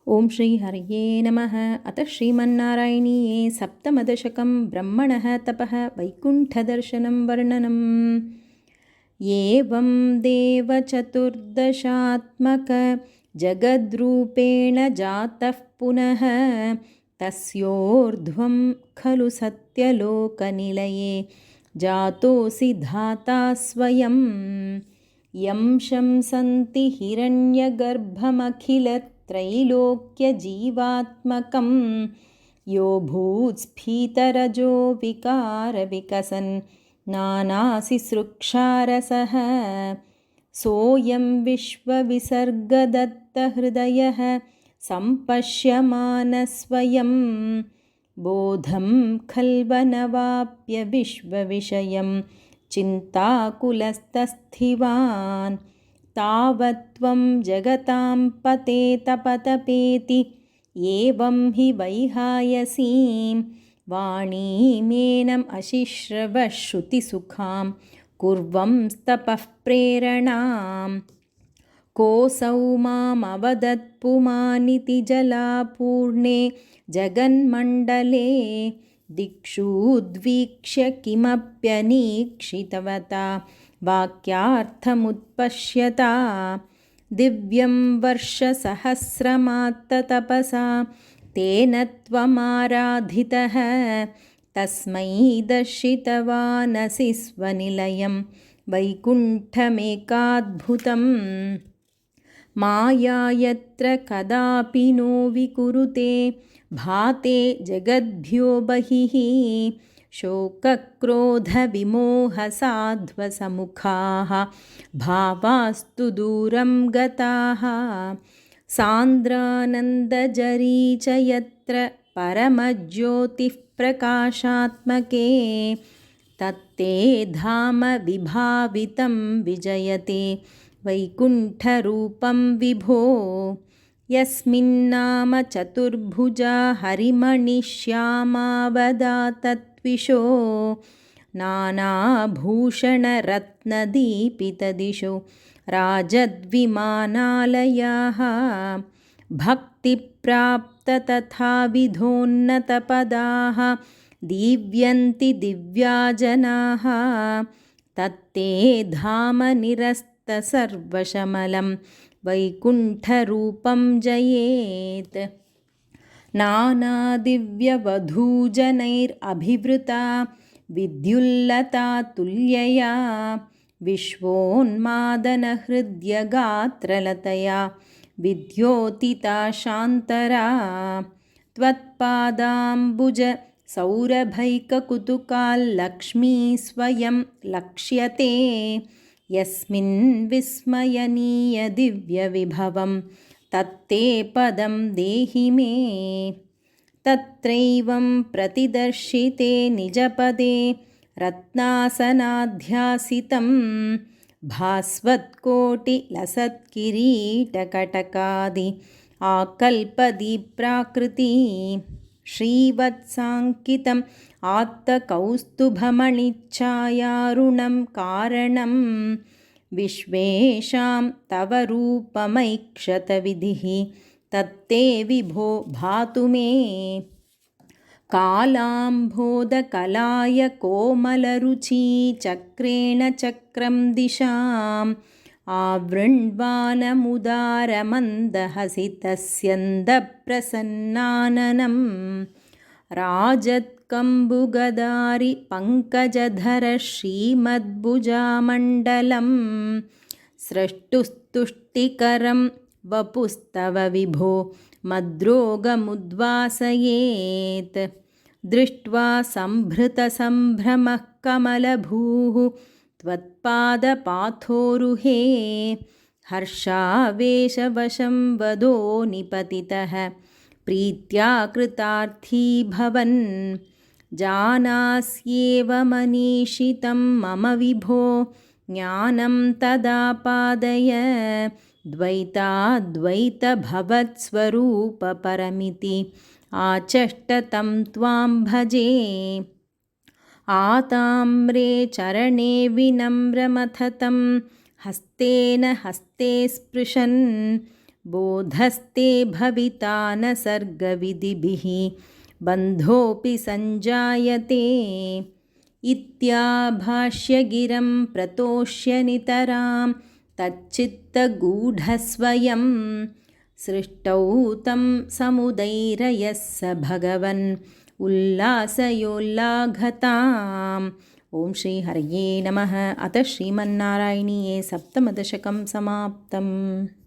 ओम श्री हरये नमः। अथ श्रीमन्नारायणीये सप्तमदशकं ब्रह्मणः तपः वैकुण्ठदर्शनं वर्णनम्। एवं देवचतुर्दशात्मक जगद्रूपेण जातः पुनः तस्योर्ध्वं खलु सत्यलोकनिलये जातोऽसि धाता स्वयं। यं शंसन्ति हिरण्यगर्भमखिलत्रैलोक्यजीवात्मकं यो भूत्स्फीतरजो विकारविकसन् नानासिसृक्षारसः सोऽयं विश्वविसर्गदत्तहृदयः सम्पश्यमानः स्वयं बोधं खल्वनवाप्य विश्वविषयं चिन्ताकुलस्तस्थिवान् तावत्त्वं जगतां पतेतपतपेति एवं हि वैहायसीं वाणीमेनम् अशिश्रवः श्रुतिसुखां कुर्वंस्तपः प्रेरणां कोऽसौ मामवदत्पुमानिति जलापूर्णे जगन्मण्डले दिक्षूद्वीक्ष्य किमप्यनीक्षितवता वाक्यार्थमुत्पश्यता दिव्यं वर्षसहस्रमात्ततपसा तेन त्वमाराधितः तस्मै दर्शितवानसि स्वनिलयं वैकुण्ठमेकाद्भुतम् माया यत्र कदापि नो विकुरुते भाते जगद्भ्यो बहिः शोकक्रोधविमोहसाध्वसमुखाः भावास्तु दूरं गताः सान्द्रानन्दजरी च यत्र परमज्योतिः प्रकाशात्मके तत्ते धाम विभावितं विजयते वैकुण्ठरूपं विभो यस्मिन्नाम चतुर्भुजा हरिमणिश्यामावदातत्विषो नानाभूषणरत्नदीपितदिशो राजद्विमानालयाः भक्तिप्राप्ततथाविधोन्नतपदाः दीव्यन्ति दिव्याजनाः तत्ते धाम निरस्तसर्वशमलं वैकुण्ठरूपं जयेत् नानादिव्यवधूजनैरभिवृता विद्युल्लता तुल्यया विश्वोन्मादनहृद्यगात्रलतया विद्योतिता शान्तरा त्वत्पादाम्बुज सौरभैककुतुकाल्लक्ष्मी स्वयं लक्ष्यते यस्मिन् विस्मयनीयदिव्यविभवं तत्ते पदं देहि मे तत्रैवं प्रतिदर्शिते निजपदे रत्नासनाध्यासितं भास्वत्कोटिलसत्किरीटकटकादि आकल्पदीप्राकृती श्रीवत्साङ्कितम् आत्तकौस्तुभमणिच्छायारुणं कारणं विश्वेषां तव रूपमैक्षतविधिः तत्ते विभो भातु मे कालाम्भोदकलाय कोमलरुची चक्रेण चक्रं दिशाम् आवृण्वानमुदारमन्दहसितस्यन्दप्रसन्नाननं राजत्कम्बुगदारि पङ्कजधर श्रीमद्भुजामण्डलं स्रष्टुस्तुष्टिकरं वपुस्तव विभो मद्रोगमुद्वासयेत् दृष्ट्वा सम्भृतसम्भ्रमः कमलभूः त्वत्पादपाथोरुहे हर्षावेशवशं वदो निपतितः प्रीत्या कृतार्थी भवन् जानास्येव मनीषितं मम विभो ज्ञानं तदा पादय द्वैताद्वैतभवत्स्वरूपपरमिति आचष्टतं त्वां भजे आताम्रे चरणे विनम्रमथतं हस्तेन हस्ते स्पृशन् बोधस्ते भविता न सर्गविधिभिः बन्धोऽपि सञ्जायते इत्याभाष्यगिरं प्रतोष्य नितरां तच्चित्तगूढस्वयं सृष्टौ तं समुदैरयः स भगवन् उल्लासयोल्लाघताम्। ओं श्री हरये नमः। अथ श्रीमन्नारायणीये सप्तमदशकं समाप्तम्।